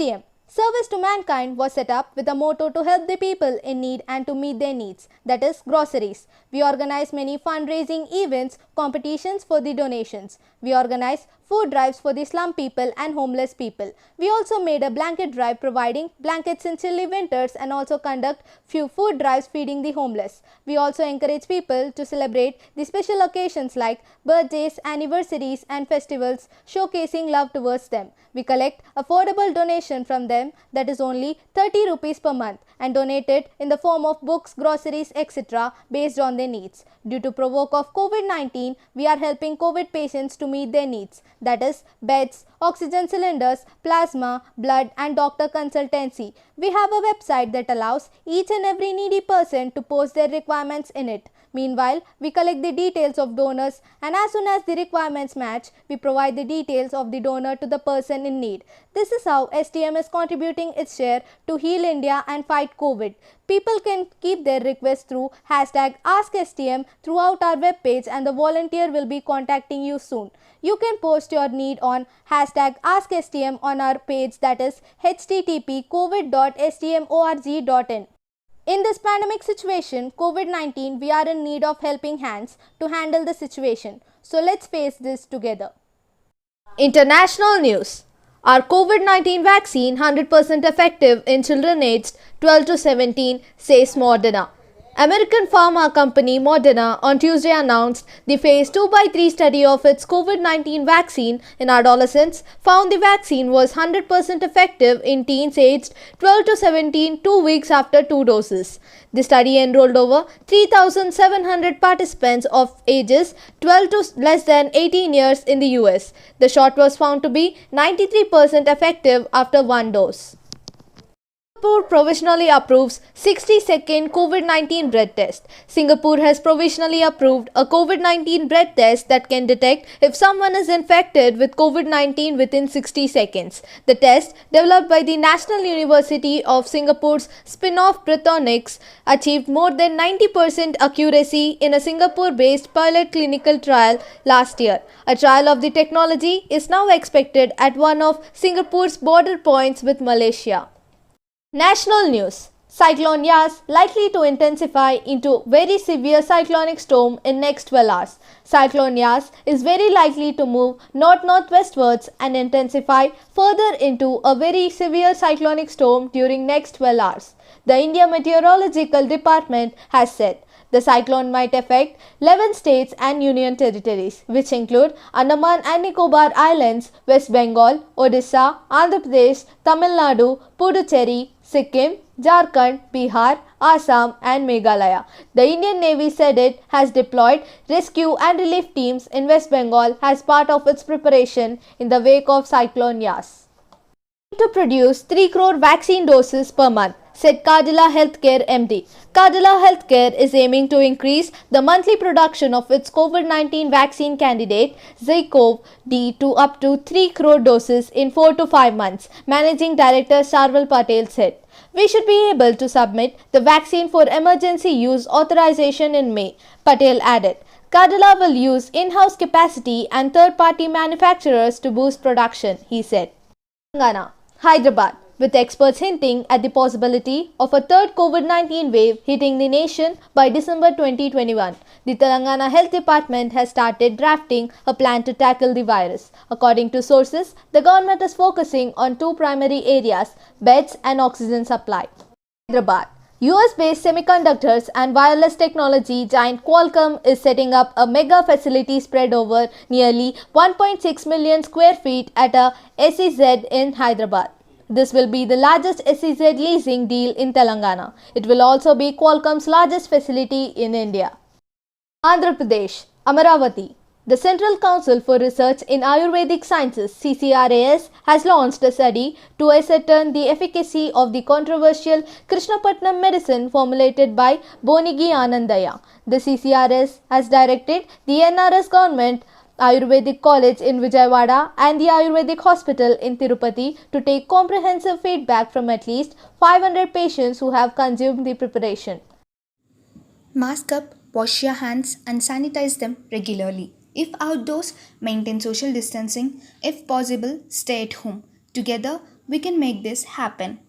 STM, Service to Mankind, was set up with a motto to help the people in need and to meet their needs, that is, groceries. We organize many fundraising events, competitions for the donations. We organize food drives for the slum people and homeless people. We also made a blanket drive providing blankets in chilly winters and also conduct few food drives feeding the homeless. We also encourage people to celebrate the special occasions like birthdays, anniversaries and festivals, showcasing love towards them. We collect affordable donation from them, that is only 30 rupees per month, and donate it in the form of books, groceries, etc. based on their needs. Due to provoke of COVID-19, we are helping COVID patients to meet their needs, that is beds, oxygen cylinders, plasma, blood and doctor consultancy. We have a website that allows each and every needy person to post their requirements in it. Meanwhile, we collect the details of donors, and as soon as the requirements match, we provide the details of the donor to the person in need. This is how STM is contributing its share to heal India and fight COVID. People can keep their requests through #AskSTM throughout our webpage, and the volunteer will be contacting you soon. You can post your need on #AskSTM on our page, that is http://covid.stmorg.in. In this pandemic situation, COVID-19, we are in need of helping hands to handle the situation. So let's face this together. International news. Are COVID-19 vaccine 100% effective in children aged 12 to 17, says Moderna. American pharma company Moderna on Tuesday announced the phase 2/3 study of its COVID-19 vaccine in adolescents found the vaccine was 100% effective in teens aged 12 to 17 2 weeks after 2 doses. The study enrolled over 3,700 participants of ages 12 to less than 18 years in the US. The shot was found to be 93% effective after 1 dose. Singapore provisionally approves 60-second COVID-19 breath test. Singapore has provisionally approved a COVID-19 breath test that can detect if someone is infected with COVID-19 within 60 seconds. The test, developed by the National University of Singapore's spin-off Breathonics, achieved more than 90% accuracy in a Singapore-based pilot clinical trial last year. A trial of the technology is now expected at one of Singapore's border points with Malaysia. National news. Cyclone Yas likely to intensify into very severe cyclonic storm in next 12 hours. Cyclone Yas is very likely to move north-northwestwards and intensify further into a very severe cyclonic storm during next 12 hours. The India Meteorological Department has said. The cyclone might affect 11 states and union territories, which include Andaman and Nicobar Islands, West Bengal, Odisha, Andhra Pradesh, Tamil Nadu, Puducherry, Sikkim, Jharkhand, Bihar, Assam and Meghalaya. The Indian Navy said it has deployed rescue and relief teams in West Bengal as part of its preparation in the wake of Cyclone Yas. To produce 3 crore vaccine doses per month, said Cadila Healthcare MD. Cadila Healthcare is aiming to increase the monthly production of its COVID-19 vaccine candidate ZyCoV-D to up to 3 crore doses in 4 to 5 months, Managing Director Sarval Patel said. We should be able to submit the vaccine for emergency use authorization in May, Patel added. Cadila will use in-house capacity and third-party manufacturers to boost production, he said. Telangana, Hyderabad. With experts hinting at the possibility of a third COVID-19 wave hitting the nation by December 2021. The Telangana Health Department has started drafting a plan to tackle the virus. According to sources, the government is focusing on 2 primary areas, beds and oxygen supply. Hyderabad. US-based semiconductors and wireless technology giant Qualcomm is setting up a mega facility spread over nearly 1.6 million square feet at a SEZ in Hyderabad. This will be the largest SEZ leasing deal in Telangana. It will also be Qualcomm's largest facility in India. Andhra Pradesh, Amaravati. The Central Council for Research in Ayurvedic Sciences (CCRAS) has launched a study to ascertain the efficacy of the controversial Krishnapatnam medicine formulated by Bonigi Anandaya. The CCRAS has directed the NRS government, Ayurvedic College in Vijayawada and the Ayurvedic Hospital in Tirupati to take comprehensive feedback from at least 500 patients who have consumed the preparation. Mask up, wash your hands and sanitize them regularly. If outdoors, maintain social distancing. If possible, stay at home. Together, We can make this happen.